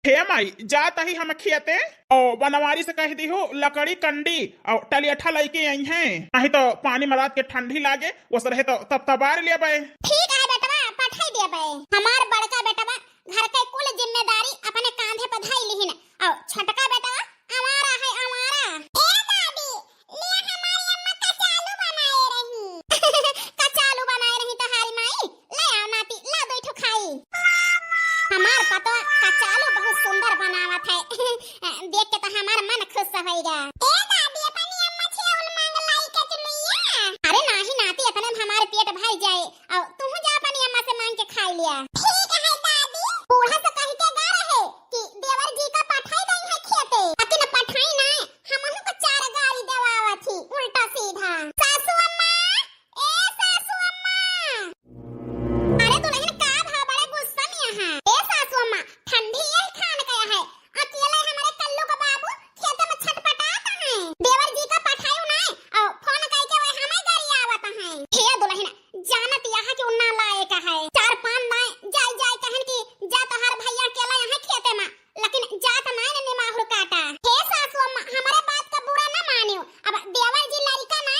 हे माई जाता ही हम खेते और बनवारी से कह दी हो लकड़ी कंडी और टलियठा लेके आई हैं, नहीं तो पानी में रात के ठंडी लागे वो रहे तो तब तबार ले बे। ठीक है बेटवा पठाई दे बे। हमार बड़का बेटवा घर के कुल जिम्मेदारी अपने कांधे पर धाई लिहिन और छोटका बेटवा हमारा है हमारा। ए दादी ले हमारी अम्मा कचालू बनाए रही कचालू बनाए रही तो हारी माई ले आओ नाती ला दो ठो खाई। हमार पतो कचालू बहुत सुंदर बनावत है देख के तो हमार मन खुश होएगा। ए दादी अपनी अम्मा से उन मांग लाई के चलिया। अरे नाही नाती अपने हमारे पेट भर जाए और तुम जा अपनी अम्मा से मांग के खा लिया। ठीक है दादी। बूढ़ा से कह के गा रहे कि देवर जी का पठाई दई है खेते लेकिन पठाई ना हमहु को चार गाड़ी देवावा थी उल्टा सीधा। सासू अम्मा ए सासू अम्मा। अरे दुल्हन का भा बड़े गुस्सा में है। ए सासू अम्मा ठंडी ये खान गया है अकेले हमारे कल्लू का बाबू खेत में छटपटाता है देवर जी का पठाई ना और फोन करके वह हमें गाड़ी आवत है। हे दुल्हन जानत यहाँ के उन्ना लायक है चार पान ना जाय जाय कहन की जा तो हर भैया अकेला यहाँ खेते में लेकिन जात ना ने माहुर काटा। हे सासू अम्मा हमारे बात का बुरा ना मानियो अब देवर जी लड़का ना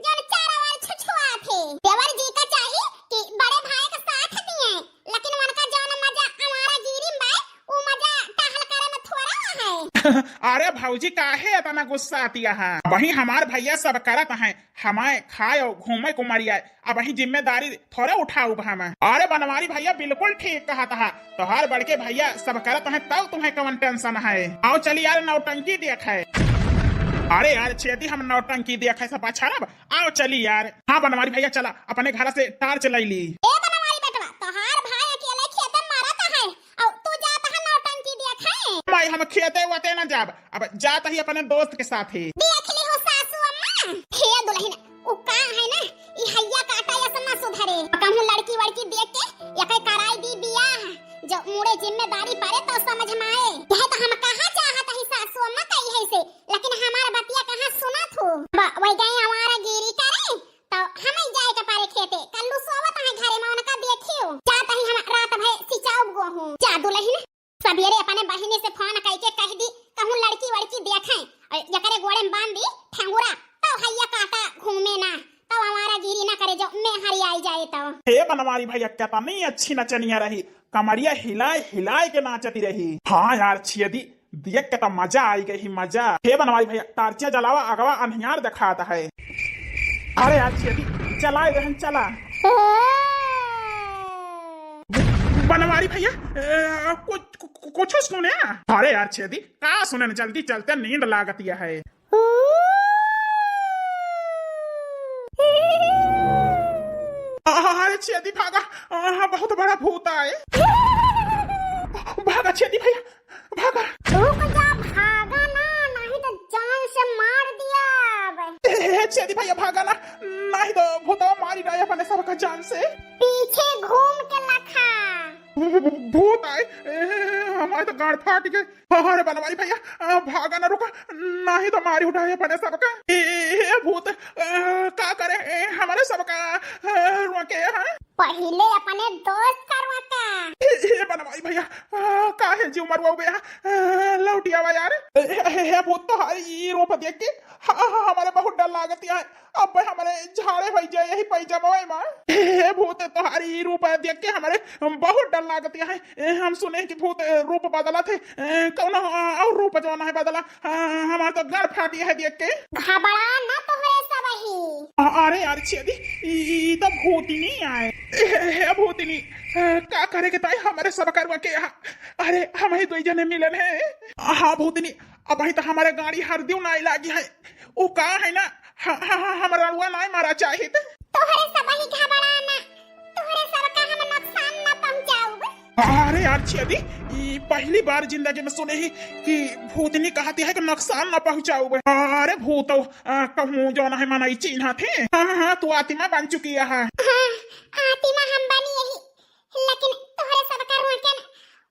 जोन चार बार छुछुआ थे देवर जी का चाहिए कि बड़े भाई का साथ दिए लेकिन उनका जोन मजा हमारा गिरी में वो मजा टहल करे में थोड़ा है। अरे भौजी काहे इतना गुस्सा आतिया है वही हमार भैया सब करत है हमारे खाए और घूमे को मरिया अब वही जिम्मेदारी थोड़ा उठाऊ हम। अरे बनवारी भैया बिल्कुल ठीक कहा था तो हर बड़के भैया सब करत है तब तुम्हें कौन टेंशन है। आओ चलिए यार नौटंकी देखे। अरे यार छेदी हम नौटंकी देखे सब अच्छा ना आओ चली यार। हाँ बनवारी भैया चला अपने घर से टार्च ले ली। ए बनवारी बेटवा तोहार भाई अकेले खेत में मारत है और तू जात है नौटंकी देखे। भाई हम खेते वते ना जाब अब जात ही अपने दोस्त के साथ ही। देख ली हो सासू अम्मा। हे दुल्हन उ का है ना ई हैया काटा या समा सुधरे कहूं लड़की वड़की देख के यके कराई दी बियाह जो मुड़े जिम्मेदारी पड़े तो समझ में आए। यह तो हम कहां चाहत है सासू अम्मा कही है से लेकिन हमार बतिया कहां सुनत हो वही गए हमारा गिरी करे तो हमें जाए के पारे खेते कल्लू सोवत है घरे में उनका देखियो जात ही हम रात भर सिचाऊ गो हूं। जा दुल्हन सबेरे अपने बहिनी से फोन करके कह दी कहूं लड़की वड़की देखें और यकरे गोड़े में बांध दी ठंगुरा तो हैया काटा घूमे ना तो हमारा गिरी ना करे जो मैं हरियाई जाए तो। हे बनवारी भैया क्या नहीं अच्छी नचनिया रही कमरिया हिलाए हिलाए के नाचती रही। हाँ यार छेदी देख के तो मजा आई गई मजा। हे बनवारी भैया टार्चिया जलावा अगवा अंधियार दिखाता है। अरे यार छेदी चलाए बहन चला। बनवारी भैया कुछ सुने। अरे यार छेदी का सुने जल्दी चलते नींद लागतिया है। अरे छेदी भागा बहुत बड़ा भूत आए। भागा छेदी भैया भागा। रुक जा भागा ना नहीं तो जान से मार दिया। छेदी भैया भागा ना नहीं तो भूत मारी रहा है अपने सबका जान से। पीछे घूम के लखा भूत आए हमारे तो गाड़ फाट गए। अरे बनवारी भैया भागा ना रुका नहीं तो मारी उठाए अपने सबका। भूत का करे हमारे सबका रोके हैं पहले अपने दोस्त करवाता। बनवारी भैया का है जी उमर वो लौटिया हुआ यार। भूत तो हरी रूप देख के हमारे बहुत डर लागती है अब हमारे झाड़े भाई जाए यही पैजामा मां। भूत तो हरी रूप देख के हमारे बहुत डर लागती है। हम सुने कि भूत रूप बदला थे कौन और रूप जो है बदला हमारे तो गड़ फाटी है देख के। घबरा ना तोहरे सब ही। अरे यार छेदी तो भूतिनी आए भूतिनी का करे के ताई हमारे सब करवा के यहाँ। अरे हम ही दो जने मिलन है। हाँ भूतिनी अब ही तो हमारे गाड़ी हर दिव नाई लागी है वो का है ना हमारा रुआ नाई मारा चाहिए तोहरे सब ही घबरा ना तोहरे सब का हम नुकसान ना पहुंचाऊं। अरे यार छेदी पहली बार जिंदगी में सुने ही कि भूतनी कहती है कि नुकसान न पहुंचाओ। अरे भूत कहूँ जो ना है मनाई चिन्ह थे। हाँ तू आतिमा बन चुकी है। हाँ, आतिमा हम बनी यही लेकिन तोहरे सब का रोकन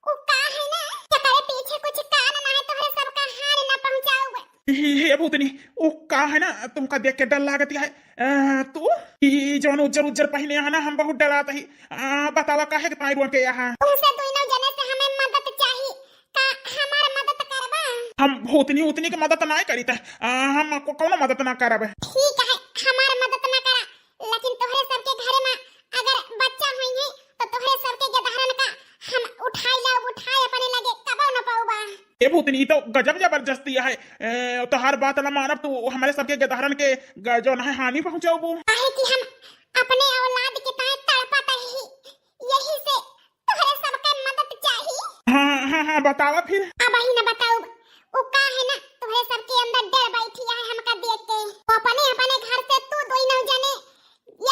वो का है ना तेरे पीछे कुछ कान ना है तोहरे सब का हानि ना पहुंचाओ। हे भूतनी वो का है ना तुमका देख के डर लागती है। तू जौन उज्जर उज्जर पहने है ना हम बहुत डराते ही बतावा काहे के ताई रोके यहाँ। उनसे दोनों जने से हमें मदद चाहिए का हम भूतनी उतनी की मदद ना करी थे, हम कौन मदद ना करब। ठीक है, हमार मदद ना करा, लेकिन तोहरे सबके घरे में अगर बच्चा होई है तो तोहरे सबके गधारन का हम उठाए अपने लगे कबो न पाऊबा। ए भूतनी तो गजब जबरदस्ती है, तो हर बात ना मानब तू हमारे सबके गधारन के जो ना हानि पहुंचाऊ। काहे कि हम अपने औलाद के ताए तड़पत ही, यही से तोहरे सबके मदद चाहिए। हाँ हाँ हाँ बतावा फिर। अब ही न बताऊ, वो का है ना तोहरे सबके अंदर डर बैठी है हमका देख के। अपने अपने घर से तू दोई न जाने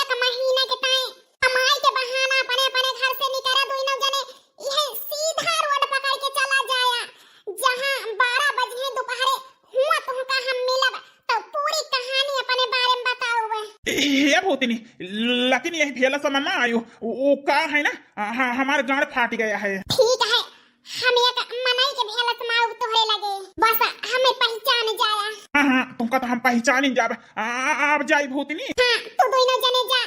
एक महीने के ताए कमाई के बहाना अपने अपने घर से निकला, दोई न जाने यह सीधा रोड पकड़ के चला जाया, जहां 12 बजे दोपहर हुआ तुमका हम मिलब तो पूरी कहानी अपने बारे में बताओ। ये भूतनी लेकिन यही भेला समय ना आयो, वो का है ना, हाँ हमारे गाड़ फाट गया है। ठीक है, हम एक मनाई के भेलत मारू तोहरे लगे, बस हमें पहचान जाया। हाँ हाँ तुमका तो हम पहचान ही जाब, आप जाई भूतनी। हाँ तू दोनों जने जा,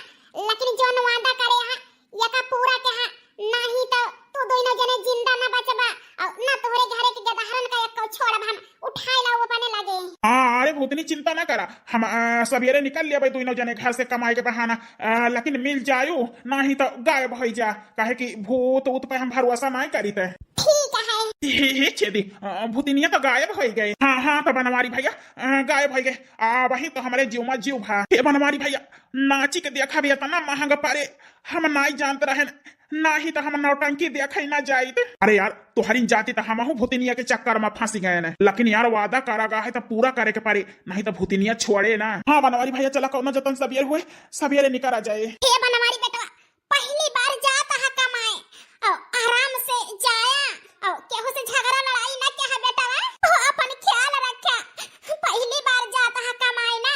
लेकिन जो वादा करे हा यका पूरा के हा, नहीं तो तू दोनों जने जिंदा न बचबा और ना तोहरे घरे के गदहरन का एक छोड़ब, हम उठाए लाओ अपने लगे। हाँ अरे भूतनी चिंता ना करा, हम सवेरे निकल लेबे दोनों जने घर से कमाई के बहाना, लेकिन मिल जायो नहीं तो गायब हो जा, काहे कि भूत उत पे हम भरोसा नहीं करी थे। ठीक है। हे छेदी भूतनिया तो गायब हो गए। हाँ हाँ तो बनवारी भैया गायब हो गए, वही तो हमारे जीव में जीव भा। हे बनवारी भैया नाची के देखा भी इतना महंगा पारे, हम नहीं जानते रहे ना ही तो हम नौटंकी देखा ही ना जाए। अरे यार तुहरी जाती तो हम भूतनिया के चक्कर में फंसी गए ना, लेकिन यार वादा करा गया है तो पूरा करे के पारे, नहीं तो भूतनिया छोड़े ना। हाँ बनवारी भैया चला कौन जतन सवेरे हुए सवेरे निकल आ जाए। हे बनवारी बेटा पहली बार जाता है कमाए और आराम से जाया और केहू से झगड़ा लड़ाई ना किया बेटा, अपन ख्याल रखा, पहली बार जाता है कमाए ना,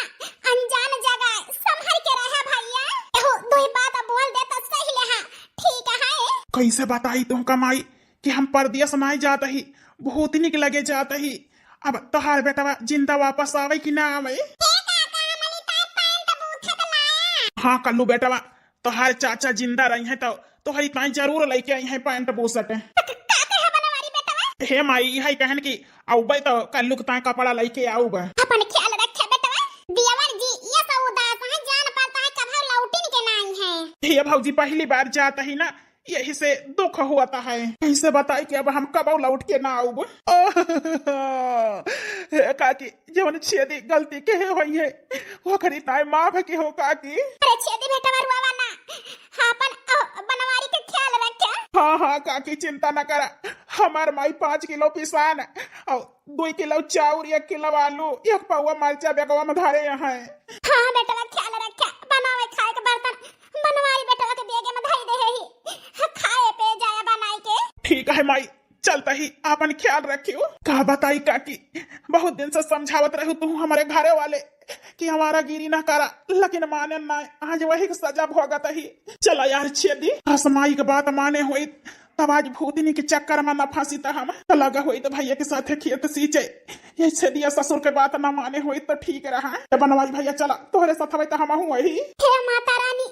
अनजान जगह संभल के रहा भैया। एहो दो बात बोल दे तो सही ले, हां ठीक है। कैसे बताई तुम कमाई कि हम परदेश नहीं जाता ही, भूतनी के लगे जाता ही, अब तोहार बेटा जिंदा वापस आवे कि ना आवे। हाँ कल्लू बेटा तोहार चाचा जिंदा रही है तो तोहरी ताई जरूर लेके आई है पैंट बूसट। हे माई है कहन की आउबे तो कल्लू के ताई कपड़ा लेके आऊब। अपन ख्याल रखे बेटा, दियावर जी ये तो उदास है, जान पाता है कभी लौटिन के नहीं है। हे भौजी पहली बार जाता ही ना, यही से दुख होता है, कैसे बताई कि अब हम कब लौट के ना आऊब। काकी जवन छेदी गलती के हुई है वो खरी ताई माफ के हो काकी। अरे छेदी बेटा मरवावा ना, अपन बनवारी के ख्याल रखे। हाँ हाँ काकी चिंता न करा, हमार माई 5 किलो पिसान और 2 किलो चाउर 1 किलो आलू 1 पौवा मरचा बेगवा में धारे यहाँ। हाँ बेटा ख्याल रखे, बनावे खाए के बर्तन बनवारी बेटा के बेगे में धई दे ही, खाए पे जाया बनाई के। ठीक है माई चलता ही अपन ख्याल रखियो। का बताई काकी बहुत दिन से समझावत रहू तू हमारे घरे वाले कि हमारा गिरी ना करा, लेकिन माने ना, आज वही सजा भोगत ही। चला यार छेदी हसमाई के बात माने हुई तब आज भूतनी के चक्कर में न फंसी था हम, तो लगा हुई तो भैया के साथ खेत सींचे, ये छेदिया ससुर के बात न माने हुई तो ठीक रहा। तो बनवाई भैया चला तोहरे साथ तो हम हूँ वही। हे माता रानी,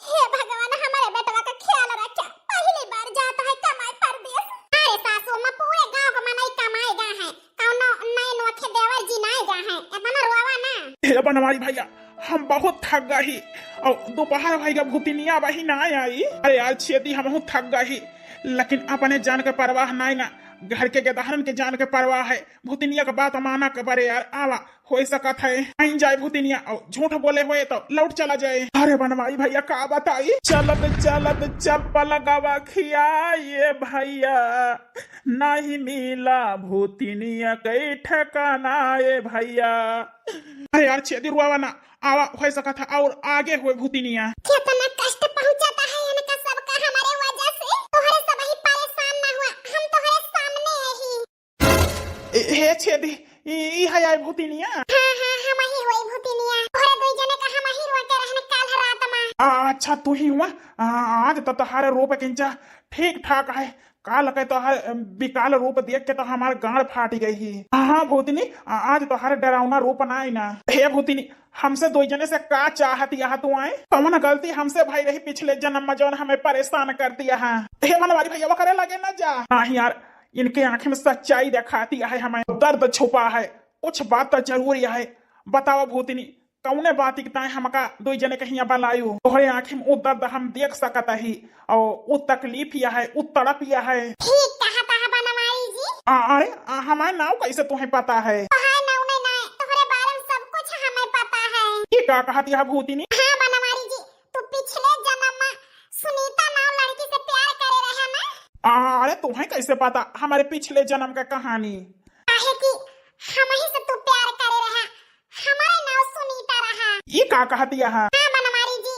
हे भगवान हमारे बेटवा का ख्याल रखे, पहली बार जाता है कमाई परदेश। अरे सासू में पूरे गांव को मनाई कमाई गा है, कौनो नए नोखे देवर जी नाई गा है, इतना रोवा ना। हे बनवारी भैया हम बहुत थक गई और दोपहर भैया भूतनिया वही ना आई। अरे यार छेदी हम थक गई, लेकिन अपने जान के परवाह नहीं ना, घर के गदहरन के जान के परवाह है। भूतनिया का बात माना के बरे यार आवा हो सकत है आई जाए भूतनिया और झूठ बोले हुए तो लौट चला जाए। अरे बनवाई भैया का बताई, चलत चलत चप्पल गवा खियाए भैया नहीं मिला भूतनिया के ठिकाना ए भैया। अरे यार छेदी रुआवा ना आवा हो सकत है और आगे हुए भूतनिया। कितना कष्ट पहुंचाता है इनका सबका हमारे वजह से, तोहरे सब ही परेशान ना हुआ, हम तोहरे सामने ही। हे छेदी ई है आई भूतनिया। हाँ हम ही हुई भूतनिया, तोहरे दो जने का हम ही रोके रहने काल रात में। अच्छा तू ही हुआ, आज तो तोहारे रूप किंचा ठीक ठाक है, काल के तोहार विकाल रूप देख के तो हमारे गाड़ फाट गई ही। हाँ भूतनी आज तोहारे डरावना रूप ना आई ना। हे भूतनी हमसे 2 जने से का चाहत यहाँ तू आए, कौन गलती हमसे भाई रही पिछले जन्म में जौन हमें परेशान कर दिया है। हे बनवारी भैया वो करे लगे ना जा। हाँ यार इनके आंखें में सच्चाई दिखाती है, हमें दर्द छुपा है, कुछ बात तो जरूरी है। बताओ भूतनी, कौने बात इकताए हमका दो जने कहीं बलायु, तोहरे आंखें में वो दर्द हम देख सकत ही, और वो तकलीफ या है, वो तड़प या है। ठीक कहा था बनवारी जी। अरे हमारे नाव कैसे तुम्हें पता है? तोहरे नाव नहीं ना, तोहरे बारे में सब कुछ हमें पता है। ये क्या कहती है भूतनी? हाँ बनवारी जी, तू पिछले जन्म में सुनीता नाम लड़की से प्यार करे रहे ना। अरे तुम्हें कैसे पता हमारे पिछले जन्म का कहानी? काहे कि हम ही से तू प्यार करे रहा, हमारे नाम सुनीता रहा। ये क्या कहती है? हाँ बनवारी जी,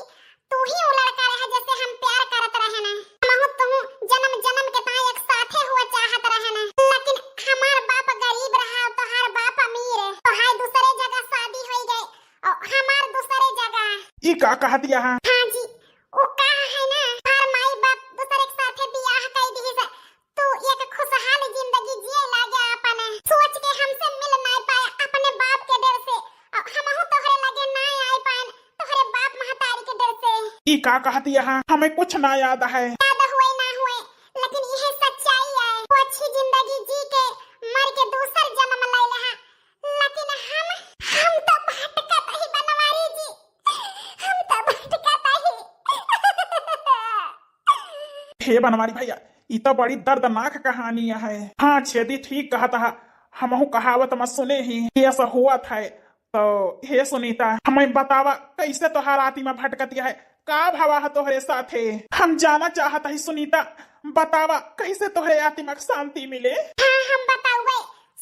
तू ही वो लड़का रहा जैसे हम प्यार करत रहे ना। हम तू जन्म जन्म के ताई एक साथे हुआ चाहत रहे ना, लेकिन हमार बाप गरीब रहा तो हर बाप अमीर है, तो हाय दूसरे जगह शादी हो गई और हमार दूसरे जगह। ये क्या कहती है? हाँ जी, वो कहा है ना, हर माई बाप दूसरे के साथे बियाह कर दी है, तू एक खुशहाल जिंदगी जिए लागे अपने। सोच के हमसे मिल नहीं पाए अपने बाप के डर से, और हमहु तोहरे लगे नहीं आ पाए तोहरे बाप महतारी के डर से। ये क्या कहती है? हमें कुछ ना याद है। याद हुए ना हुए, लेकिन यह सच्चाई है। वो अच्छी जिंदगी जी के मर के दूसर जन्म ले रहा, लेकिन हम तो भटकत ही बनवारी जी, हम तो भटकत ही। हे बनवारी भैया, ये तो बड़ी दर्दनाक कहानी है। हाँ छेदी ठीक कहता है, हमहु कहावत मत सुने ही कि ऐसा हुआ था। तो हे सुनीता, हमें बतावा कैसे तोहार आत्मा भटकती है, का भावा है तोहरे साथे? हम जाना चाहता है सुनीता, बतावा कैसे तोहरे आत्मा को शांति मिले। हाँ हम बताऊंगे,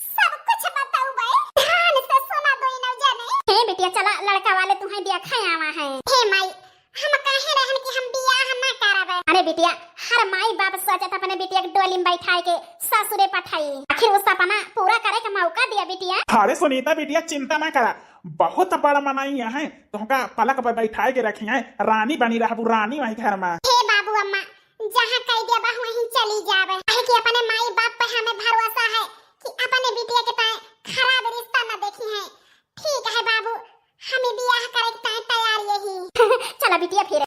सब कुछ बताऊंगे, ध्यान से सुना दो इन जाने। हे बिटिया चला, लड़का वाले तुम्हें देखा आवा है। हे माई, हम काहे रहन कि हम बियाह ना करावे। अरे बिटिया, हर माई बाप सोचत अपने बिटिया के डोली में बैठाए के ससुरे पठाई, आखिर उस सपना पूरा करे का मौका दिया बिटिया। अरे सुनीता बिटिया चिंता ना करा, बहुत बड़ा मनाई है, तुमका पलक पर बैठाए के रखी है, रानी बनी रहा रानी वही घर में। हे बाबू अम्मा, जहाँ कह दिया बा वहीं चली जावे, काहे कि अपने माई बाप पे हमें भरोसा है कि अपने बिटिया के ताए खराब रिश्ता न देखी है। ठीक है बाबू, हमें बियाह करे के ताए तैयार यही। चला बिटिया फिर।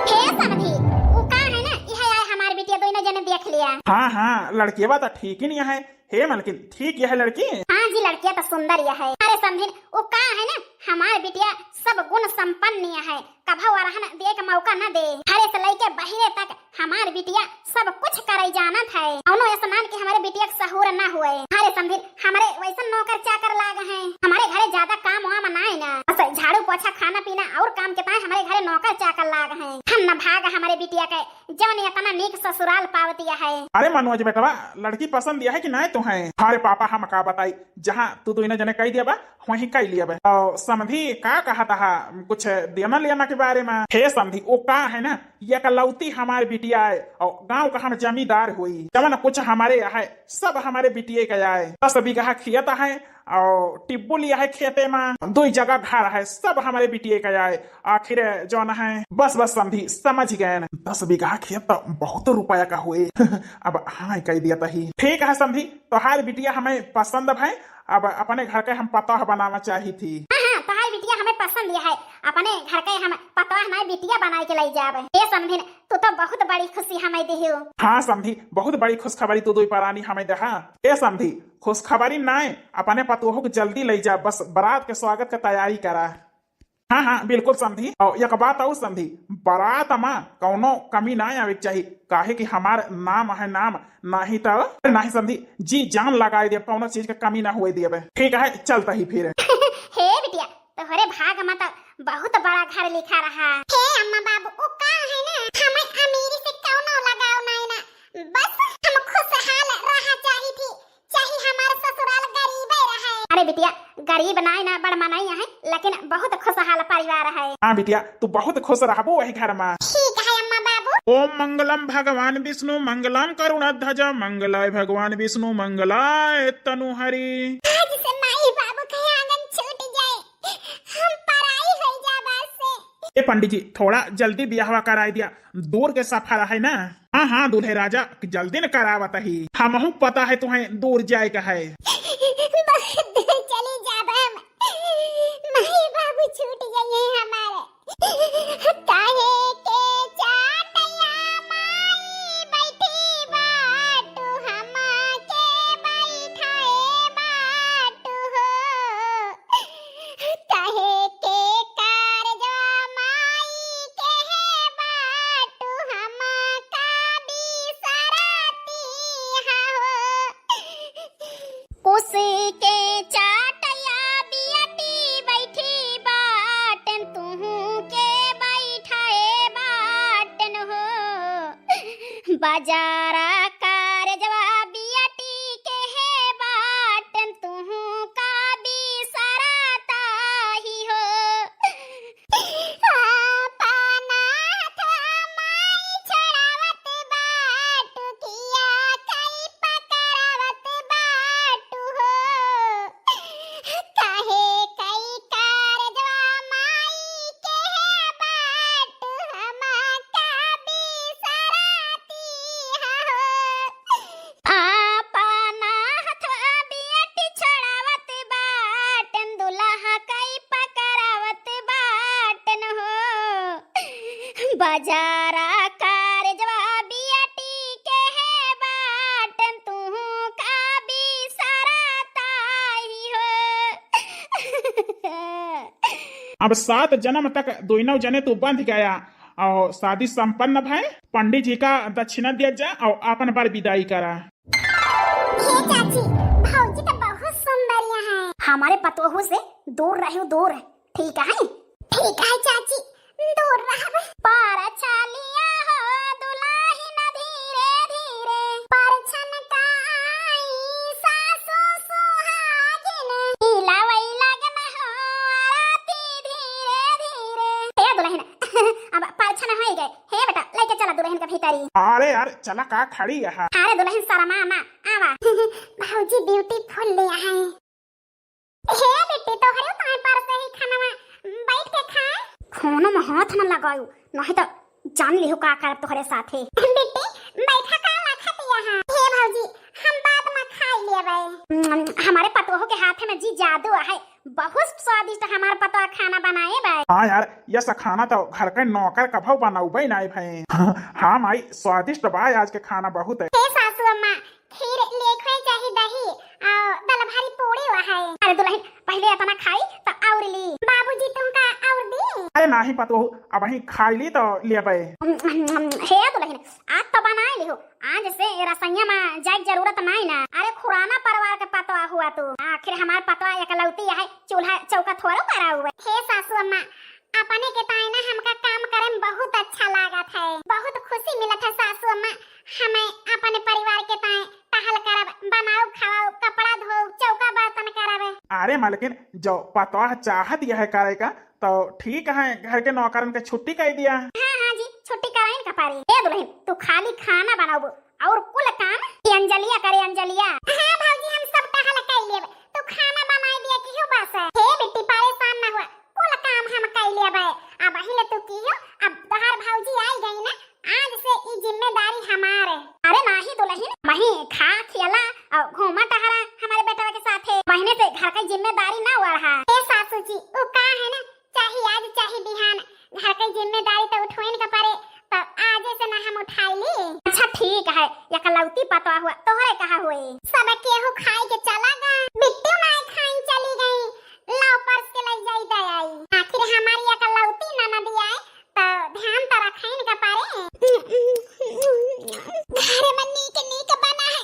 हे समधी, वो का है ना, यह आए हमारे बिटिया दोनों जने देख लिया। हाँ लड़की बात ठीक ही नहीं है। हे मलकिन ठीक यह लड़की? हाँ जी, लड़किया तो सुंदर यह है। अरे समझिन, वो का है ना, हमारे बिटिया सब गुण संपन्न है, कभा वरहन दे का मौका न दे। हरे से लेके बहिरे तक हमारे बिटिया सब कुछ करे जानत है, औनो ऐसा मान कि हमारे बिटिया का सहूर न हुए। हरे समझिन, हमारे वैसा नौकर चाकर लाग हैं, हमारे घरे ज्यादा काम वाम नाई ना, बस झाड़ू पोछा खाना पीना और काम के ताए हमारे घरे नौकर चाकर लाग हैं। हम न भाग हमारे बिटिया के जवन इतना नीक ससुराल पावतिया है। अरे मनोज बेटवा, लड़की पसंद दिया है कि नहीं तुम्हें? अरे पापा हम का बताई, जहाँ तू दोनों जने कह दिया बा वहीं कह लिया बा। और समधी का कहा था कुछ देना लेना के बारे में? हे समधी, वो का है ना, ये कलौती हमारे बिटिया है, और गांव का हम जमींदार हुई, जवन कुछ हमारे है सब हमारे बिटिया का है। 10 बीघा खेत है और टिब्बू लिया है खेते में, 2 जगह घर है, सब हमारे बिटिया का है। आखिर जो न है बस समधी समझ गए न, 10 बीघा खेत तो बहुत रुपया का हुए। अब हाँ कह दिया था ही। ठीक है समधी, तो हार बिटिया हमें पसंद है, अब अपने घर के हम पता बनाना चाहिए थी। हाँ, तुम्हारी बिटिया हमें पसंद है, अपने घर के हम पता हमारी बिटिया बनाए के ले जावे। ये समझिन, तू तो बहुत बड़ी खुशी हमें दिहियो। हाँ समझी, बहुत बड़ी खुशखबरी तू दो परानी हमें दे। ये समझी, खुशखबरी नहीं, अपने पतोह को जल्दी ले जा, बस बारात के स्वागत की तैयारी करा। हाँ बिल्कुल समझी। और एक बात और समझी, बारात में कौनो कमी ना आवे चाहिए, काहे कि हमार नाम है नाम, नहीं तो नहीं समझी, जी जान लगाए दे, कौनो चीज का कमी ना हुए दिए। ठीक है चलता ही फिर। हे बिटिया, तोहरे भाग में तो बहुत बड़ा घर लिखा रहा। हे अम्मा बाबू, वो का है ना, हमें अमीरी से कौनो लगाव नहीं ना, बस हम खुशहाल रहा चाही थी, चाहे हमारे ससुराल गरीब रहे। अरे बिटिया, गरीब नहीं ना बड़ मनाई है, लेकिन बहुत खुशहाल परिवार है। हाँ बिटिया, तू बहुत खुश रहबो वही घर में। ठीक है अम्मा बाबू। ओम मंगलम भगवान विष्णु मंगलम करुणाध्वज मंगलाय भगवान विष्णु मंगलाय तनुहरि। आज से माई बाबू के आंगन छूट जाए, हम पराई हो जा बस से। ए पंडित जी, थोड़ा जल्दी ब्याह कराई दिया, दूर के सफर है ना। हाँ दूल्हे राजा जल्दी न करावत ही, हमहू पता है तुम्हें दूर जाए का है। बहुत दूर चली जाबे, माई बाबू छूट जाइए हमारे। काहे के चाटया माई बैठी बाटू हम बाजारा कार जवाबिया टीके है बाटन तू का भी सराता ही हो पाना था माई छड़ावत बाटू किया कई पकड़ावत बाटू हो काहे कई कार जवा माई के है बाटू हमा का भी सराती हो आपना हथवा बियटी छड़ावत बाटन दुल्हा कई पकड़ावत बाटन हो बाजारा कार जवाबिया टीके है बाटन तू का भी सराता ही हो अब 7 जन्म तक दोनों जने तू बंध गया और शादी संपन्न भय पंडित जी का दक्षिणा दिया जा और अपन बार विदाई करा। हे चाची भौजी तो बहुत सुंदरिया है हमारे पतोहू से दूर रहो दूर ठीक है चाची दूर रहो पर चालिया हो दुलाही न धीरे धीरे पर छनकाई सासु सुहागिन इला वही लगन हो आरती धीरे धीरे हे दुल्हन अब पर छन हो गए हे बेटा लेके चला दुल्हन के भीतरी अरे यार चला का खड़ी है अरे दुल्हन शर्मा ना आवा भौजी ब्यूटीफुल ले है हे बेटी तोहरे ताई पर से ही खाना बैठ के खाए खाना में हाथ न लगाऊ नहीं तो जान लिहो का करब तोहरे साथे बेटी बैठा का लाखतिया है हे भौजी हम बाद में खाई लेबै हमारे पतोहो के हाथ में जी जादू है बहुत स्वादिष्ट हमारे पतोहा खाना बनाए बे हाँ यार ये सब खाना तो घर के नौकर कभू बनाऊ नहीं भाई हाँ माई स्वादिष्ट बा आज के खाना बहुत है हे सासू अम्मा खीर लेखवे चाही दही और दल भारी पूड़ी वा है अरे दुल्हन पहले अपना खाई तो और ली बाबूजी तुमका और दी अरे नहीं पतो अब वही खाई ली तो लेबै हे दुल्हन आज तो बनाई लिहो आज से रसैया में जाए जरूरत नहीं ना अरे खुराना परिवार के पतवा हुआ तू आखिर हमार पतवा एकलौती है चूल्हा चौका थोड़ा करा हुआ हे सासू अम्मा अपने के ताई ना हमका काम करे में बहुत अच्छा लागत है बहुत खुशी मिलत है सासू अम्मा हमें अपने परिवार के ताई टहल करब बनाओ खाओ कपड़ा धो चौका बर्तन करब अरे मालकिन जो पतवा चाहत यह है करेगा तो ठीक है घर के नौकरन के छुट्टी कर दिया हाँ जी छुट्टी कराइन का पारी ए दुल्हन तू खाली खाना बनाओ और कुल काम अंजलिया करे अंजलिया हाँ भौजी हम सब टहल कर लेब तू खाना बनाई दिया कियो बस हे बेटी परेशान ना हुआ कुल काम हम कर लेबै अब अहिले तू कियो अब तोहार भौजी आई गई ना आज से ई जिम्मेदारी हमारे अरे नाही दुल्हन वही खा खिला और घूमा टहरा हमारे बेटा के साथ महीने से घर की जिम्मेदारी ना हुआ रहा ए सासू जी वो का है ना चाहे आज चाहे बिहान घर की जिम्मेदारी तो उठवेन का पड़े तो आज से ना हम उठाई ली अच्छा ठीक है एकलौती पतवा हुआ तोहरे कहा हुए सब केहू खाई के चला गए बिट्टू नहीं खाई चली गई लाओ पर्स के ले जाई दे आई आखिर हमारी एकलौती ननद आई तो ध्यान तो रखाइन का पारे घरे में नीक बना है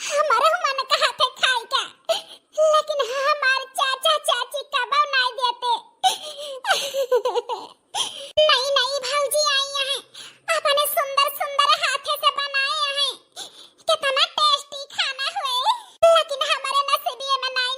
हमारे मन कहा थे खाई का लेकिन हमारे चाचा चाची कबो नहीं देते नहीं भौजी आई है अपने सुंदर सुंदर हाथे से बनाए हैं कितना टेस्टी खाना हुए लेकिन हमारे नसीब में नहीं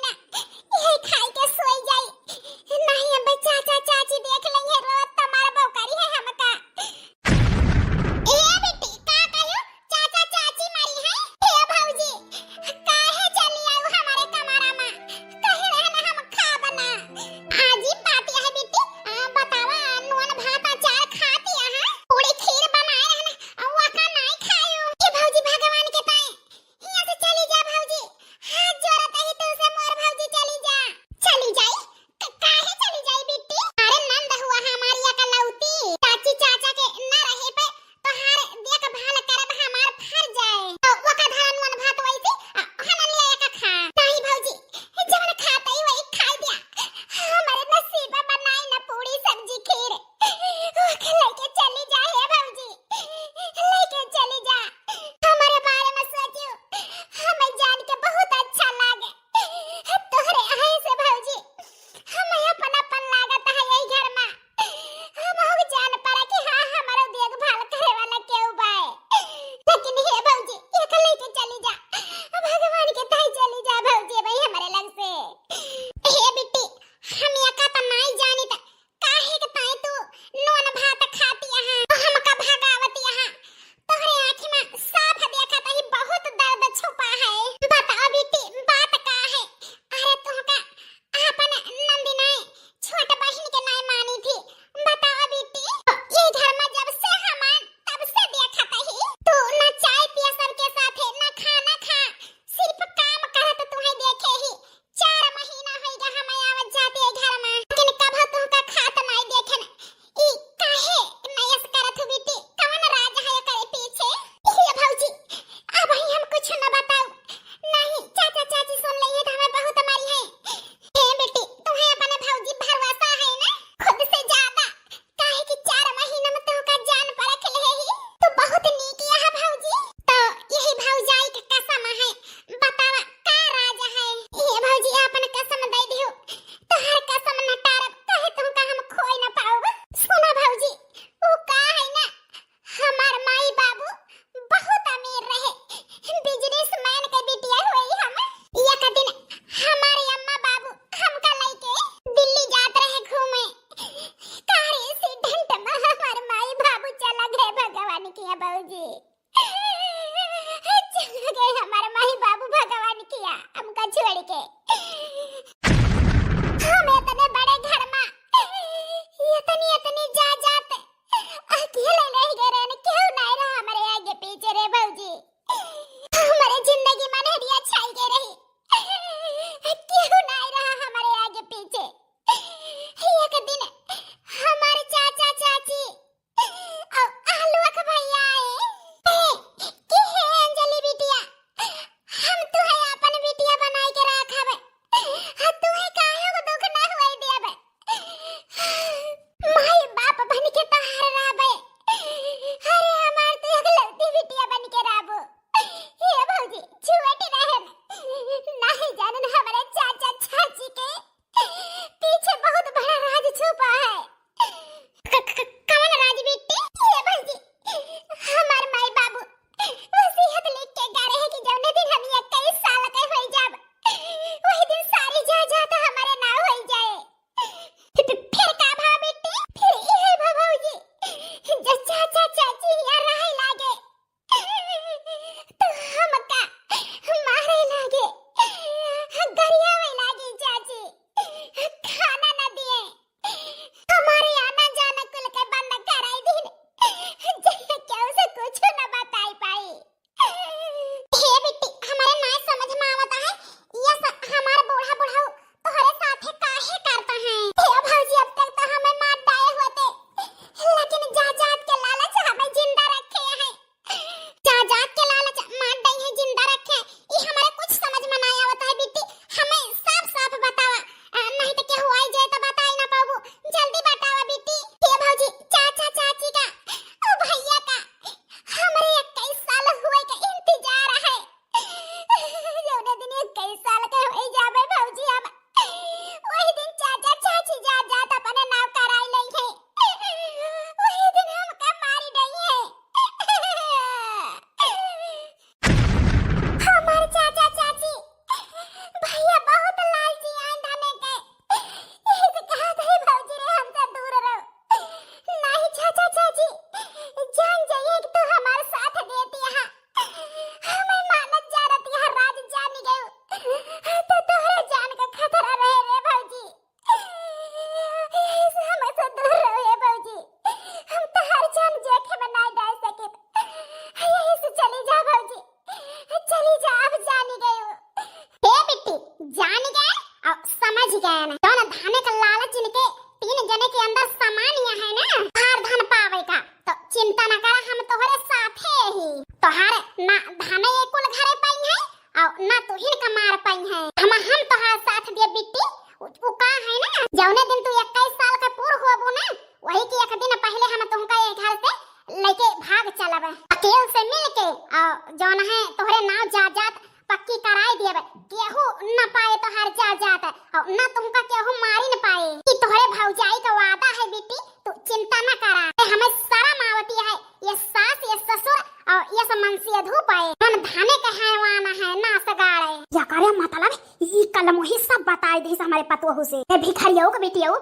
गए जौन धाने का लालच इनके 3 जने के अंदर सामान्य है ना हर धन पावे का, तो चिंता न करा, हम तोहरे साथे ही। तोहार ना धाने कुल घरे पाई है और ना तुहिन का मार पाई है, हम तोहार साथ दिए बिट्टी। उ का है ना जौने दिन तू 21 साल का पूर होबू ना, वही के एक दिन पहले हम तुमका ये घर से लेके भाग चलब, अकेले से मिल के और जौन है तोहरे नाव जात पक्की कराई दिए, केहू न पाए तोहार जात और न तुमका केहू मारी न पाए। कि तोहरे भौजाई का वादा है बेटी, तू चिंता न करा। हमें शर्म आवती है ये सास ये ससुर और ये सब मनसी धूप है मन धाने का हैवान है ना सगाड़े या करे, मतलब ई कलमोही सब बताई दी हमारे पतोहू से। ये भिखारियों का बेटियों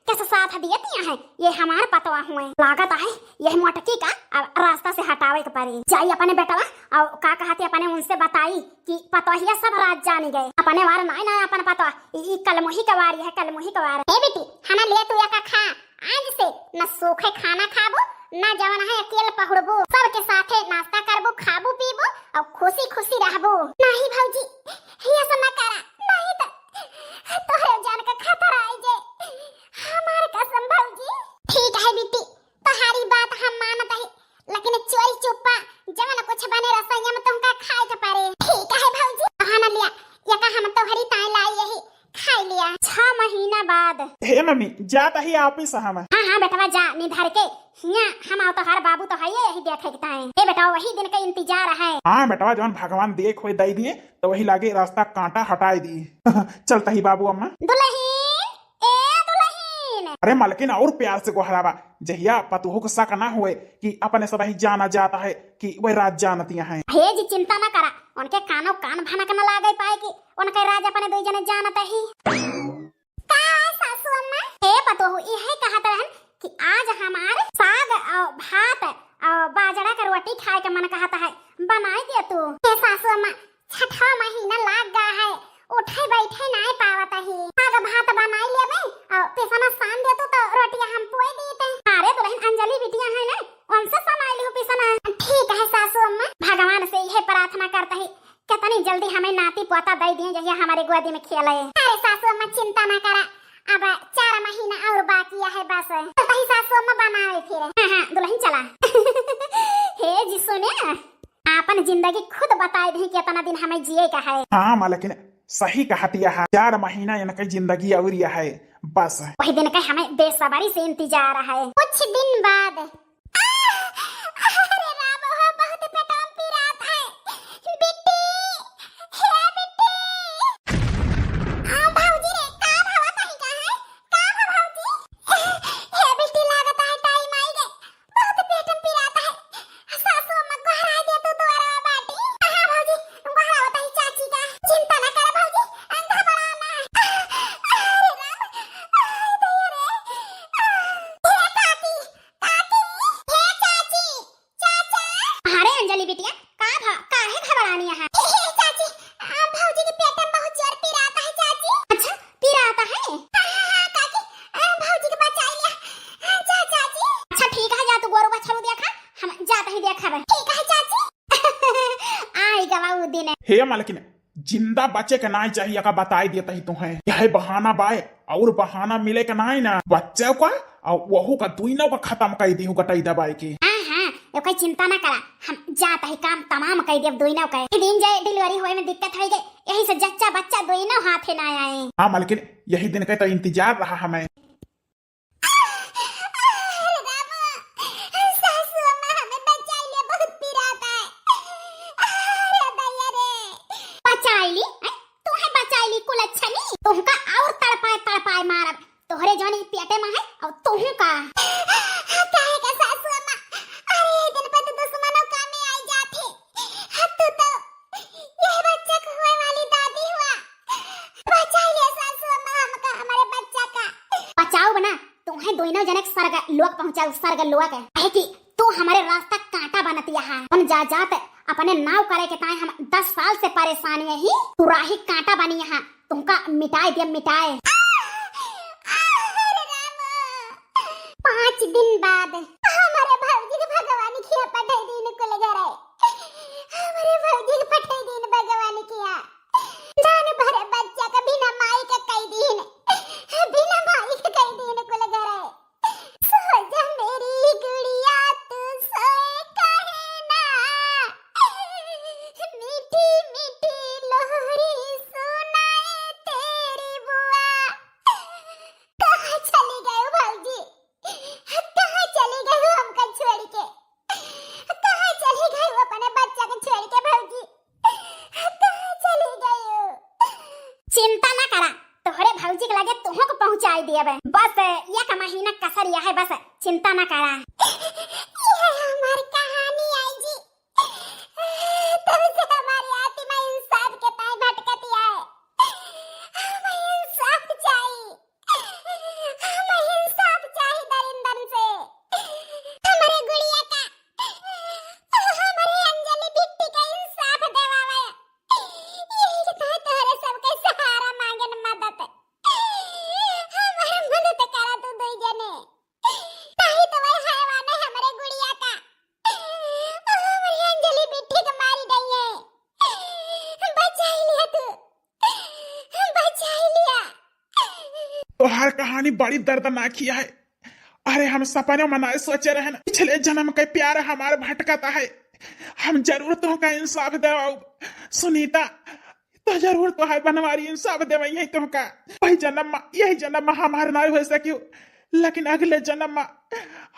कैसे साथ दिए हैं, ये हमारे पतवा हुए लागत है यह मोटकी का रास्ता से हटावे के पड़ी जाई अपने बेटवा और का कहते अपने उनसे बताई कि पतोहिया सब रात जानी गए अपने वार ना अपन पतवा ई कलमोही का वारी है, कलमोही का वार। ए बेटी हमें ले तू का खा, आज से न सूखे खाना खाबो ना जवन है अकेले पहुड़बो, सबके साथे नाश्ता करबो खाबो पीबो और खुशी खुशी रहबो। नहीं भौजी ये सब न करा, नहीं तो तोहरे जान का खतरा आई जे हमारे कसम भौजी। ठीक है बेटी तुम्हारी बात हम मानत है, लेकिन चोरी चुप्पा जवन कुछ बने रसोईया में तुमका खाए के पारे। ठीक है भौजी कहां लिया या का हम तोहरी ताई लाई यही खाई लिया 6 महीना बाद। हे मम्मी जाता ही ऑफिस हम। हां बेटवा जा निधर के हिया हम आओ तोहार बाबू तो है यही देखे के ताए। ए बेटा वही दिन का इंतजार है। हां बेटवा जवन भगवान देख होए दई दिए तो वही लागे रास्ता कांटा हटाई दी। चलता ही बाबू अम्मा। दुल्हन ए दुल्हन अरे मलकिन और प्यार से गोहरावा जहिया पतोह को शक ना हुए कि अपने सब ही जाना जाता है कि वह राज जानतियां हैं। हे जी चिंता ना करा, उनके कानों कान भनक न लागे पाए कि उनके राज अपने दो जने जानता ही। का सासू अम्मा हे पतोह यही कहत रहन कि आज हमारे साग और भात और बाजरा का रोटी खाए के मन कहता है, बनाई दे तू। हे सासू अम्मा 6 महीना लाग गया है, उठे बैठे नहीं पावत ही। साग भात बनाई लेबे और पिसना सान दे तो रोटियां हम पोई देते। अरे दुल्हन अंजलि बिटिया है ना उनसे समाई लियो पिसना। ठीक है सासू अम्मा, भगवान से यही प्रार्थना करता है कितनी जल्दी हमें नाती पोता दे दिए जहिया हमारे गोदी में खेले। अरे सासू अम्मा चिंता ना करा, अब 4 महीना और बाकी है बस। तो ही सासू अम्मा बनावे फिर। हां दुल्हन चला। हे जी सुने अपन जिंदगी खुद बताए दी कितना दिन हमें जिए का है। हां मालकिन सही कहतिया है, 4 महीना इनकी जिंदगी और है बस। वही दिन का हमें बेसब्री से इंतजार है। कुछ दिन बाद अरे राम हो बहुत पेटम पीरात है बिट्टी, हे बिट्टी। भौजी रे का भावा तही का है, का भौजी हे बिट्टी लागत है टाइम आई गे बहुत पेटम पीरात है। सासू अम्मा को हरा दे तू द्वारा बाटी। हां भौजी घरावत है चाची का, चिंता ना कर भौजी घबराना। अरे राम अंजलि बिटिया का है घबरानी है। चाची भौजी के पेट में बहुत जोर पीड़ा आता है चाची। अच्छा पीड़ा आता है? हां काकी भौजी के बचाई लिया जा चाची। अच्छा ठीक है जा तू गोरू बछड़ू देखा, हम जाते ही देखा। ठीक है चाची। आई गवाऊ दिन हे मालकिन जिंदा बच्चे के ना चाहिए का बताई देता ही तुम्हें, यह बहाना बाय और बहाना मिले के ना ना बच्चे को और वहू का दुइनों का खत्म कर दी गटाई दबाई की। कोई चिंता ना करा, हम जाता ही काम तमाम कह देव दोइनो कह दिन जाए डिलीवरी होए में दिक्कत है गई, यही से जच्चा बच्चा दोइनो हाथे ना आए। हां मालकिन यही दिन का तो इंतजार रहा हमें। तुमका और तड़पाए मारब तोहरे जवानी पेटे में है और तुहू का काहे का सासू अम्मा। अरे दिन पर तो दुश्मनों का में आई जाथे, तू तो ये बच्चा को हुए वाली दादी हुआ। बचाइए सासू अम्मा हमका, हमारे बच्चा का बचाओ बना। तुम्हें दोनों जनक स्वर्ग लोक पहुंचाओ, स्वर्ग लोक है कि तू हमारे रास्ता कांटा बनती है। हम जा जाते अपने नाव करे के ताए हम 10 साल से परेशान है ही, तू राही कांटा बनी है तुमका मिटाए दिया मिटाए। 5 दिन बाद हमारे भौजी के भगवान किया पठाई दिन को लगा रहे, हमारे भौजी के पठाई दिन भगवान किया जान भरे बच्चा का बिना माई का कई दिन जाए दिया बे। बस एक महीना कसर यह है, बस चिंता न करा। यह हमारी कहानी आई जी। तब से हमारी आत्मा इंसाफ के पाए भटकती है। हमें इंसाफ चाहिए, हमें इंसाफ चाहिए दरिंदर से। हमारे गुड़िया का, हमारी अंजलि बिट्टी का इंसाफ दिलावे। यही तो तोरे सबके सहारा मांगन मदद। हमारे मदद करा तू दुई जने। ताही तो वही हैवान है हमारे गुड़िया का। हमारी अंजलि बिट्टी को मारी गई है। बचा ही लिया तू, बचा ही लिया। तो हर कहानी बड़ी दर्दनाक ही है। अरे हम सपने मनाए सोचे रहे ना, पिछले जन्म के प्यार हमारे भटकता है। हम जरूर तुमका इंसाफ देवाऊ सुनीता, तो जरूर तो है बनवारी इंसाफ देवई है तुमका। वही जन्म में, यही जन्म में हमारे ना हो सक्यो, लेकिन अगले जन्म में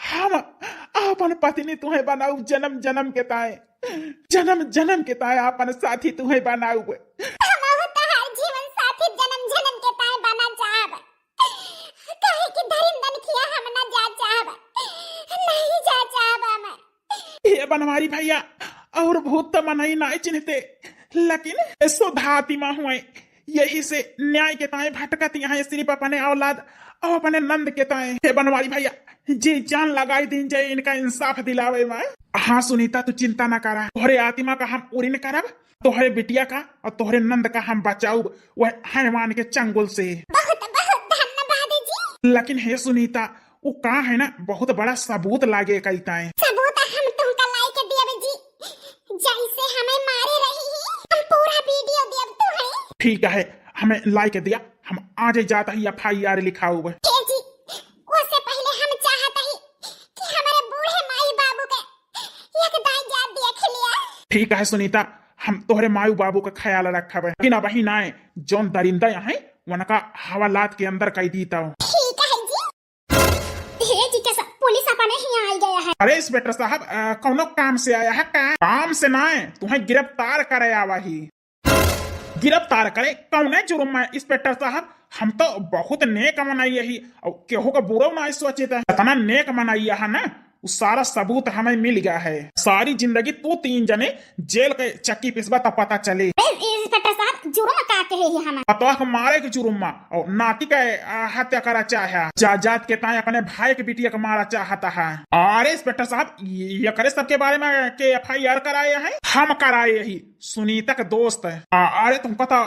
हम अपन पत्नी तुम्हें बनाऊ। जन्म जन्म के ताए, जन्म जन्म के ताए अपन साथी तुम्हें बनाऊ। हम होता है जीवन साथी जन्म जन्म के ताए बना चाहब। काहे कि दरिंदन किया हम ना जा चाहब, नहीं जा चाहब हम। ये बनवारी भैया और भूत तो मनाई ना चिन्हते, लेकिन सुधातिमा हुए। यही से न्याय के ताए भटकत यहाँ सिर्फ अपने औलाद और अपने नंद के ताए। हे बनवारी भैया जी जान लगाई दिन जाए इनका इंसाफ दिलावे में। हाँ सुनीता तू चिंता ना करा, तोहरे आत्मा का हम उड़ीन करब, तोहरे बिटिया का और तोहरे नंद का हम बचाऊ वह हैवान के चंगुल से। बहुत बहुत धन्यवाद जी। लेकिन हे सुनीता वो कहा है ना, बहुत बड़ा सबूत लागे कहता है। सबूत हम तुमका लाई के दियब जी। जैसे हमें मारे रही है, हम पूरा वीडियो दियब तो है। ठीक है हमें लाई के दिया, हम आज जाता ही FIR लिखाऊ। ए जी, उससे पहले हम चाहता ही कि हमारे बूढ़े माई बाबू के एक दाई जात दिया खिलिया। ठीक है सुनीता, हम तोहरे मायू बाबू का ख्याल रखब। लेकिन अब ही ना जौन दरिंदा यहाँ उनका हवालात के अंदर कह दीता हूँ। ठीक है जी। हे जी कैसा पुलिस अपने ही आ गया है। अरे इंस्पेक्टर साहब कौनो काम से आया है का? काम से ना है, तुम्हें गिरफ्तार करे आवा ही। गिरफ्तार करे कौन है जुर्म में इंस्पेक्टर साहब? हम तो बहुत नेक मनाई ही और केहू का बुरा ना सोचे थे। इतना नेक मनाई है ना, उस सारा सबूत हमें मिल गया है। सारी जिंदगी तू 3 जने जेल के चक्की पिसबा तब पता चले। इंस्पेक्टर साहब जुर्म का कहे ही हम पतवा के मारे के जुर्म में और नाती के हत्या करा चाहे, जात के ताए अपने भाई के बिटिया के मारा चाहता है। अरे इंस्पेक्टर साहब ये करे सबके बारे में के FIR कराए हैं, हम कराए ही। सुनीता के दोस्त है। अरे तुमको तो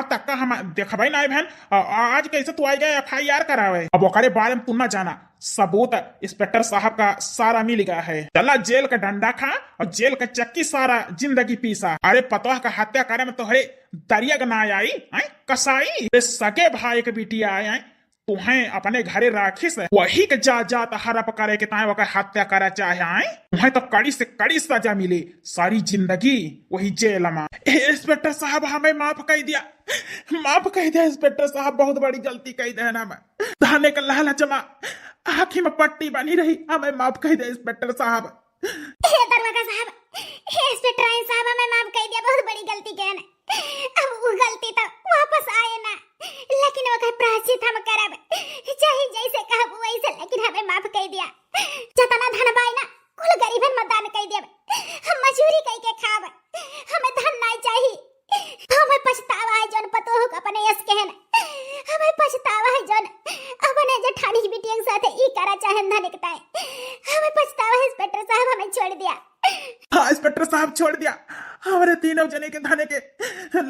तक का हम देखबे ना बहन, आज कैसे तू आई गए FIR करावे? अब ओकरे बारे में तू ना जाना, सबूत इंस्पेक्टर साहब का सारा मिल गया है। चला जेल का डंडा खा और जेल का चक्की सारा जिंदगी पीसा। अरे पतवा का हत्या करे में तोहरे दरिया का ना आई कसाई सके भाई के बिटिया आए तुम्हें अपने घरे राखी से वही के जात हड़प करे के ताए वह हत्या करा चाहे आए तुम्हें तो कड़ी से कड़ी सजा मिले, सारी जिंदगी वही जेल में। इंस्पेक्टर साहब हमें माफ कर दिया, माफ कर दिया इंस्पेक्टर साहब, बहुत बड़ी गलती कर दिया ना। मैं धाने का लालच में आँखी में पट्टी बनी रही, हमें माफ कर दिया इंस्पेक्टर साहब। दरोगा साहब, इंस्पेक्टर साहब हमें माफ कर दिया, बहुत बड़ी गलती किया ना। अब वो गलती तो वापस आए ना, लेकिन वो प्रायश्चित हम करब, चाहे जैसे कहब वैसे, लेकिन हमें माफ कर दिया। जतना धन पाई ना कुल गरीबन में दान कर दिया। हम मजूरी कई के खाब, हमें धन नहीं चाहिए। हमें पछतावा है जोन पतो अपने यस कहन, हमें पछतावा है जोन अपने जेठानी की बिटिया के साथ ई करा चाहे धन के ताए। हमें पछतावा है इंस्पेक्टर साहब, हमें छोड़ दिया। हाँ इंस्पेक्टर साहब छोड़ दिया, हमारे तीनों जने के धने के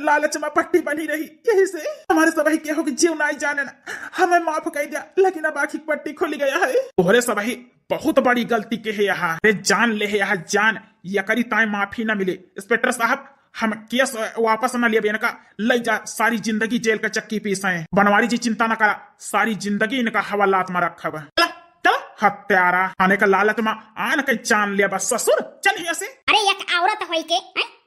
लालच में पट्टी बनी रही, यही से हमारे सभी के हो कि जीव नहीं जाने ना, हमें माफ कर दिया। लेकिन अब आखिर पट्टी खुल गया है। तोहरे सभी बहुत बड़ी गलती के है यहाँ, जान ले है यहाँ जान, या करी ताए माफी ना मिले। इंस्पेक्टर साहब हम केस वापस न लिए इनका, ले जा सारी जिंदगी जेल का चक्की पीसाए। बनवारी जी चिंता न करा, सारी जिंदगी इनका हवालात में रखा है। हत्यारा आने का लालच में आन के जान लिया बस ससुर, चल यहाँ से। अरे एक औरत होई के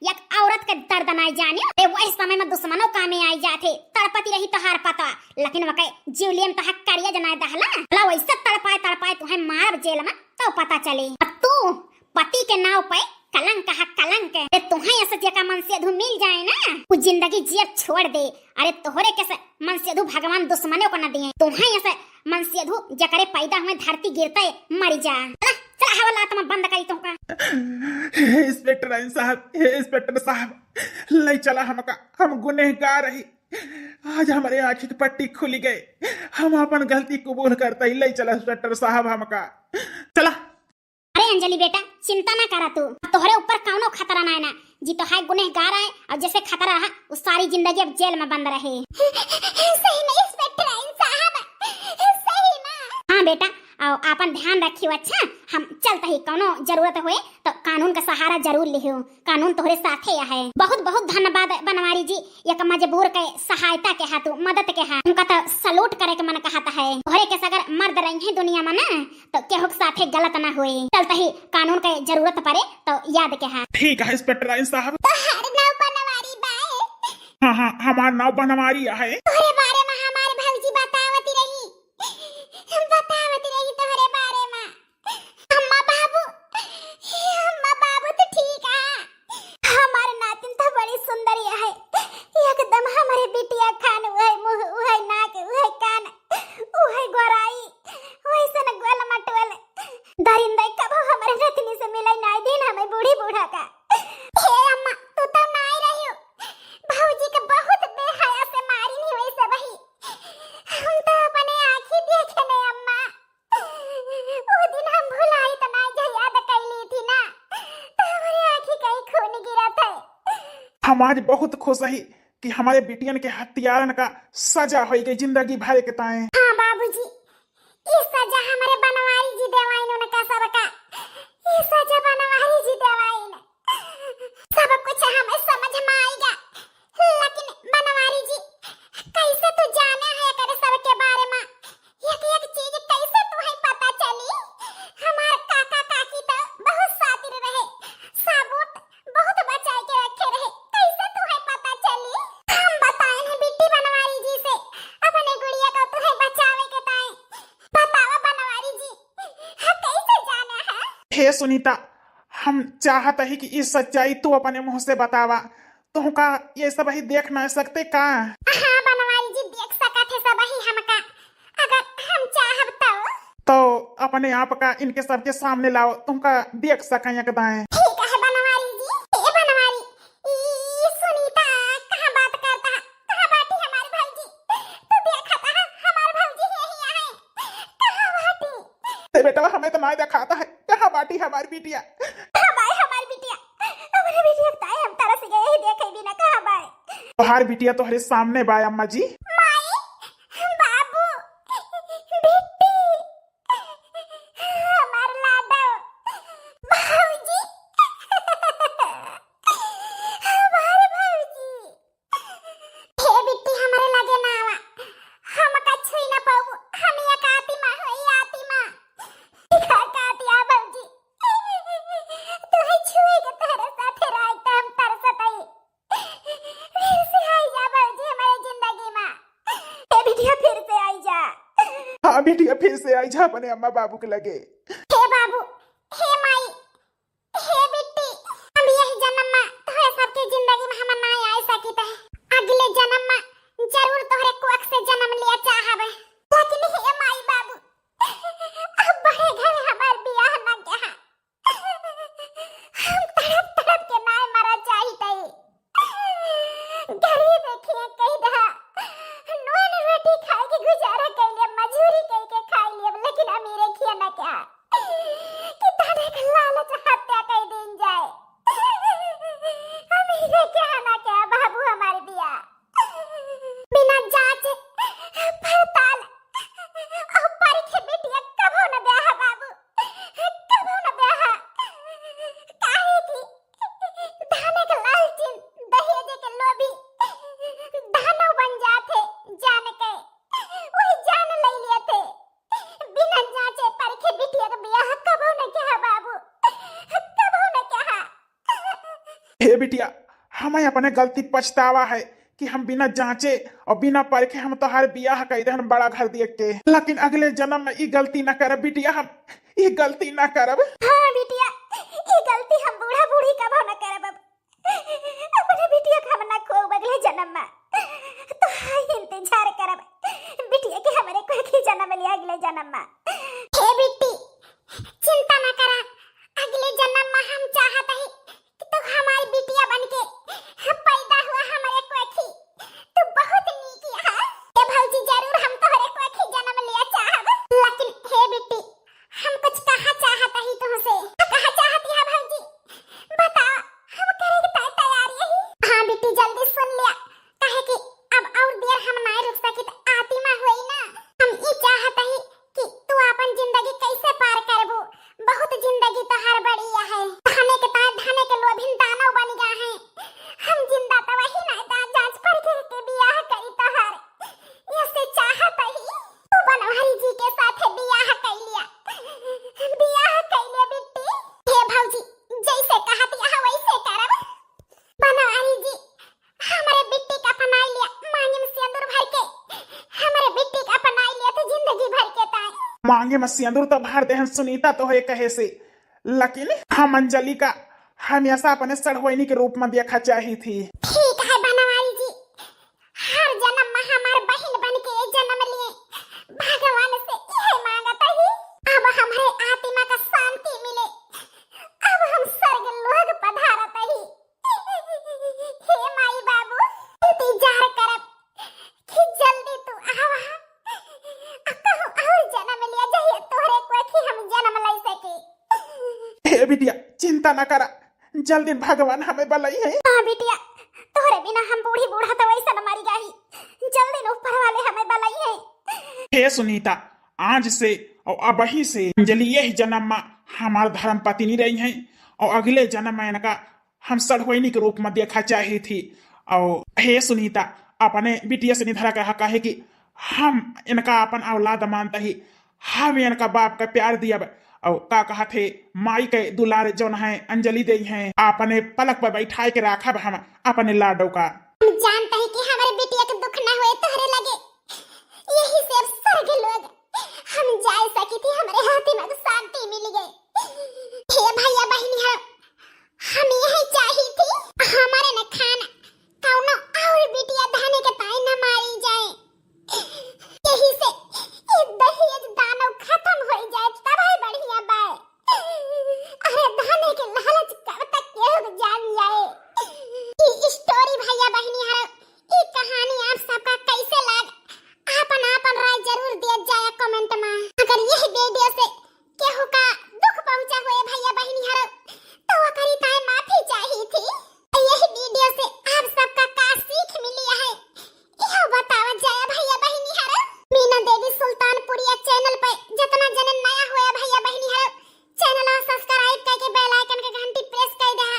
एक औरत के दर्द नहीं जाने, ए वही समय में दुश्मनों कामे आई जाते, तड़पती रही तो हार पता, लेकिन वके जीवलियम तो हक करिया जना दहला ला, वैसे तड़पाए तुम्हें मार जेल में तो पता चले। तू पति के नाव पे कलंक है कलंक, तुम्हें से जेका मन से अधू मिल जाए ना वो जिंदगी जियब छोड़ दे। अरे तोहरे कैसे मन से अधू भगवान दुश्मनों को न दिए, तुम्हें ऐसे मन से अधू जकरे पैदा हुए धरती गिरता मर जा। चला हवाला आत्मा बंद करी तुमका। हे इंस्पेक्टर साहब, हे इंस्पेक्टर साहब, ले चला हमका, हम गुनहगार रही। आज हमारे आंखी की पट्टी खुली गई, हम अपन गलती कबूल करते ही ले चला इंस्पेक्टर साहब हमका, चला। अरे अंजलि बेटा चिंता ना करा तू, तोहरे ऊपर कौनो खतरा ना है ना, जी तो है गुनहगार है और जैसे खतरा है वो सारी जिंदगी अब जेल में बंद रहे। सही नहीं इंस्पेक्टर साहब, सही ना। हाँ बेटा आपन ध्यान रखियो। अच्छा हम चलते ही कौनो जरूरत हुए तो कानून का सहारा जरूर लियो, कानून तोहरे साथे है। बहुत बहुत धन्यवाद बनवारी जी, एक मजबूर के सहायता के हाथ मदद के हाथ उनका तो सलूट करे के मन कहता है। तोहरे के अगर मर्द रही दुनिया में ना तो केहू के साथे गलत ना हुए। चलते ही कानून के जरूरत पड़े तो याद के हाथ। ठीक है इंस्पेक्टर साहब। तोहर नाव बनवारी बाए। हाँ हमार नाव बनवारी है। तोहरे बारे में हमारे भौजी बतावती रही तोहरे बारे में। अम्मा बाबू तो ठीक है, हमारे नातिन तो बड़ी सुंदरी है, एकदम हमारे बिटिया खान उहे मुंह उहे नाक उहे कान उहे गोराई वैसे न गोल मटवल दरिंदा कबो हमारे रत्नी से मिलाई ना दिन हमें बूढ़ी बूढ़ा का। हे अम्मा तू तो ना आई रही हो, भौजी के बहुत बेहया से मारी नहीं वैसे वही हम तो अपने आंखी देखे नहीं अम्मा। वो दिन हम भुलाई तो ना जो याद कर ली थी ना तो हमारी आंखी कहीं खून गिरा था। हम आज बहुत खुश है कि हमारे बिटियन के हत्यारन का सजा हो गई जिंदगी भर के ताए। हाँ बाबूजी ये सजा हमारे बनवारी जी देवाइन उनका सबका, ये सजा बनवारी जी देवाइन सब कुछ हमें समझ में आएगा। लेकिन बनवारी जी कैसे तू जाने है करे सबके बारे में, एक चीज कैसे तुम्हें पता चली? हमारे काका काकी तो बहुत सातिर रहे, साबुत बहुत बचा के रखे रहे, कैसे तुम्हें पता चली? हम बताए हैं बिट्टी बनवारी जी से अपने गुड़िया को तुम्हें बचावे के ताए। बतावा बनवारी जी कैसे जाना है? हे सुनीता, हम चाहते हैं कि इस सच्चाई तू अपने मुंह से बतावा, तुमका ये सब ही देख ना सकते का? हाँ बनवारी जी देख सका थे सब ही हमका, अगर हम चाहब तो अपने आप का इनके सबके सामने लाओ, तुमका देख सकें एकदाएं। ठीक है बनवारी जी। ए बनवारी ये सुनीता कहाँ बात करता है, कहाँ बाटी हमारे भौजी? तू देखा था हमारे भौजी यही है, कहाँ बाटी? बेटा हमें तो ना दिखाता है, कहाँ बाटी हमारी बिटिया? हमारी बिटिया हमारी बिटिया ताए हम तरह से गए ही देखे बिना कहाँ बाए? तुम्हारी बिटिया तुम्हारे सामने बाय अम्मा जी। माई बाबू बिट्टी हमार लाडो भौजी हमारे भौजी। हे बिट्टी हमारे लगे ना आवा, हम का छुई ना पाऊ, हम ये काती मां होई आती मां काती आ भौजी तू ही छुई के तेरे साथ रह तो हम तरसत आई फिर से आई जा भौजी हमारे जिंदगी में। हे बिटिया फिर से आई जा। हाँ बिटिया फिर से आई जा अपने अम्मा बाबू के लगे। हे बाबू हे माई हे बिट्टी, हम यही जन्म में तोहरे सबके जिंदगी में हम ना आई सकी थे, अगले जन्म में जरूर तोहरे कुख से जन्म लिया चाहब। लेकिन हे माई बाबू अब बड़े घर हमार बियाह ना के हम तड़प तड़प के ना मरा चाहिए। गरीब देखिए कई दहा नून रोटी खाए के गुजारा कर लिया, मजूरी करके खा लिया, लेकिन अमीरे किया ना क्या कि ताने का लालच हत्या कर दिन जाए। अमीरे क्या ना क्या बाबू हमारे दिया बिना जांच पड़ताल और परखे बिटिया कबो न ब्याह बाबू, कबो न ब्याह। काहे की धाने के लालची दहेज के लोभी दानव बन जाते जान के वही जान ले लिए थे, बिना जांचे परखे बिटिया का ब्याह कबो न किया बाबू, कबो न किया। हे बिटिया हमें अपने गलती पछतावा है कि हम बिना जांचे और बिना परखे हम तोहार बियाह कर दे बड़ा घर देख के, लेकिन अगले जन्म में ये गलती न करब बिटिया, हम ये गलती न करब। हाँ बिटिया ये गलती हम बूढ़ा बूढ़ी कबो न करब। बा। हे बिट्टी चिंता न करा, अगले जन्म में हम चाहत है कि तू हमारी बिटिया बनके पैदा हुआ हमारे कोखी। तू बहुत नीकी है ए भौजी, जरूर हम तोहरे कोखी जन्म लिया चाहब। लेकिन हे बिट्टी हम कुछ कहा चाहत है तुमसे। कहा चाहती है भौजी, बता, हम करे के तैयारी है। हां बिट्टी जल्दी सुन लिया, कहे कि अब और देर हम नहीं रुक सकी त आतिमा होई ना। हम ई चाहत है कि तू अपन जिंदगी कैसे पार करबू। बहुत जिंदगी तो हर बड़ी है, खाने के ताय धाने के लोभिन दानव बन गया है। हम जिंदा तो वही ना जांच पर के बियाह करी तो हर ऐसे चाहत है तू बनवारी जी के साथ बियाह कर लिया। बियाह कर ले बिट्टी। हे भौजी जैसे कहती है वैसे करब। बनवारी जी हमारे बिट्टी का अपना लिया, मांगे में सिंदूर भर के हमारे बिट्टी का अपना लिया तो जिंदगी भर के ताय। मांगे में सिंदूर तो भर दे सुनीता तो है कहे से, लेकिन हम अंजलि का हमेशा अपने सड़होइनी के रूप में देखा चाही थी। ठीक है बनवारी जी, हर जन्म में हमार बहन बन के जन्म लिए भगवान से यह मांगता ही अब हमारे आत्मा का शांति मिले। अब हम स्वर्ग लोक पधारत ही। हे माई बाबू इंतजार करब कि जल्दी तू आवा, कहूं और जन्म लिया जाए तोहरे कोखी हम जन्म ले सके। हे बिटिया चिंता न करा, जल्दी भगवान हमें बलाई है। हां बिटिया तोहरे बिना हम बूढ़ी बूढ़ा तो वैसा न मरी जाही, जल्दी ऊपर वाले हमें बलाई है। हे सुनीता, आज से और अब ही से अंजलि यही जन्म में हमार धर्म पत्नी रही हैं और अगले जन्म में इनका हम सड़होइनी के रूप में देखा चाही थी। और हे सुनीता, अपने बिटिया से निधरा कहा कहे कि हम इनका अपन औलाद मानता ही, हम इनका बाप का प्यार दिया और का कहा थे माई के दुलार जौन है अंजलि दे हैं अपने पलक पर बैठाए के राखब हम अपने लाडो का। हम जानते हैं कि हमारे बिटिया के दुख न होए तोहरे लगे, यही से अब स्वर्ग लोग हम जा सकी थी, हमारे हाथी में शांति मिल गई। हे भैया बहनी हम यही चाही थी हमारे न खाना कौनो और बिटिया धाने के ताई न मारी जाए। यही से ये दहेज दानव खत्म हो जाए तब ही बढ़िया बाय। अरे धाने के लालच कब तक केहू जान जाए। ये स्टोरी भैया बहनी ये कहानी आप सबका कैसे लग आपन आपन राय जरूर दिया जाए कमेंट में। अगर यह वीडियो से केहू का दुख पहुंचा हुए भैया बहनी तो वकरी ताई माफी चाहिए थी। यह वीडियो से आप सबका का सीख मिली है यह बतावा जाए भैया बहनी मीना देवी सुल्तानपुरिया चैनल पे जितना जने नया हुआ भैया बहनी चैनल सब्सक्राइब करके बेल आइकन के घंटी प्रेस कर दे,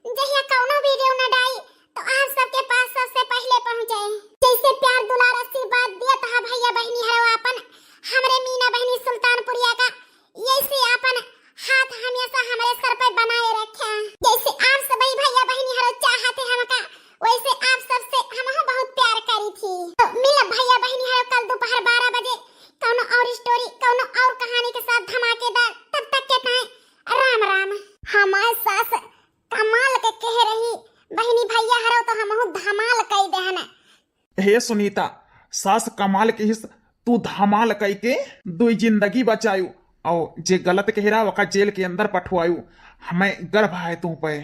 जहिया कौनो वीडियो न डाई तो आप सबके पास सबसे पहले पहुंचे। जैसे प्यार दुलार आशीर्वाद दिया था भैया बहनी अपन हमरे मीना बहनी सुल्तानपुरिया का ऐसे अपन हाथ हमेशा हमारे सर पे बनाए रखे। जैसे आप सभी भैया बहनी चाहते हमका वैसे आप सबसे हम बहुत प्यार करी थी। तो मिला भैया बहनी कल दोपहर 12 बजे कौनो और स्टोरी कौनो और कहानी के साथ धमाकेदार। तब तक के ताए राम राम। हमारे सास कमाल के कह रही बहनी भैया तो हम धमाल कई देहना। हे सुनीता, सास कमाल के हिस तू धमाल कई के दुई जिंदगी बचायू और जे गलत कह रहा वका जेल के अंदर पठवायू। हमें गर्व है तू पे।